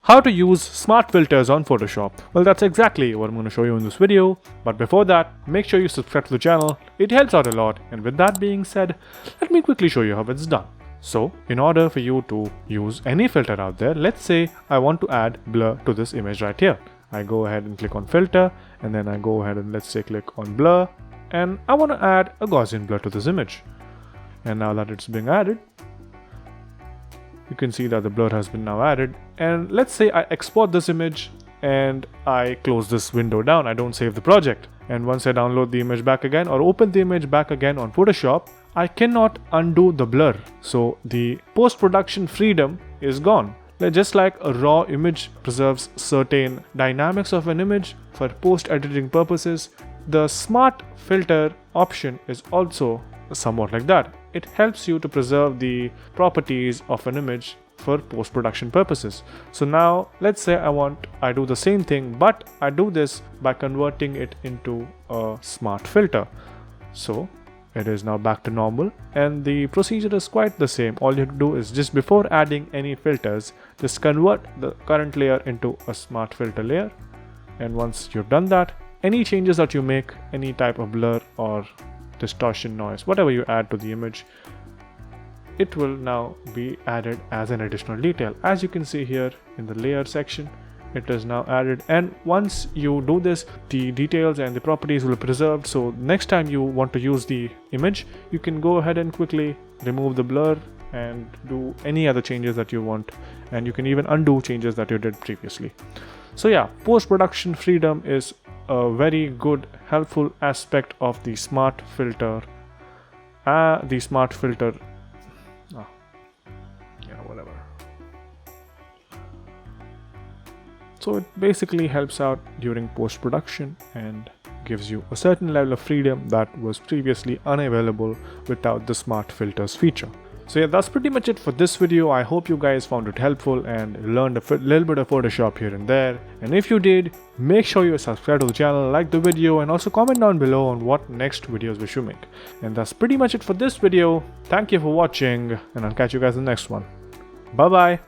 How to use smart filters on Photoshop. Well, that's exactly what I'm going to show you in this video. But before that, make sure you subscribe to the channel. It helps out a lot. And with that being said, let me quickly show you how it's done. So, in order for you to use any filter out there, let's say I want to add blur to this image right here. I go ahead and click on filter, and then I go ahead and let's say click on blur, and I want to add a Gaussian blur to this image. And now that it's being added, you can see that the blur has been now added. And let's say I export this image and I close this window down. I don't save the project. And once I download the image back again or open the image back again on Photoshop, I cannot undo the blur. So the post-production freedom is gone. Just like a raw image preserves certain dynamics of an image for post-editing purposes, the smart filter option is also somewhat like that. It helps you to preserve the properties of an image for post-production purposes. So now let's say I do the same thing, but I do this by converting it into a smart filter. So it is now back to normal, and the procedure is quite the same. All you have to do is just before adding any filters, just convert the current layer into a smart filter layer. And once you've done that, any changes that you make, any type of blur or distortion, noise, whatever you add to the image, it will now be added as an additional detail. As you can see here in the layer section, it is now added, and once you do this, the details and the properties will be preserved. So next time you want to use the image, you can go ahead and quickly remove the blur and do any other changes that you want, and you can even undo changes that you did previously. So yeah, post-production freedom is a very good, helpful aspect of the smart filter. So it basically helps out during post-production and gives you a certain level of freedom that was previously unavailable without the smart filters feature. So yeah, that's pretty much it for this video. I hope you guys found it helpful and learned a little bit of Photoshop here and there. And if you did, make sure you subscribe to the channel, like the video, and also comment down below on what next videos we should make. And that's pretty much it for this video. Thank you for watching, and I'll catch you guys in the next one. Bye bye.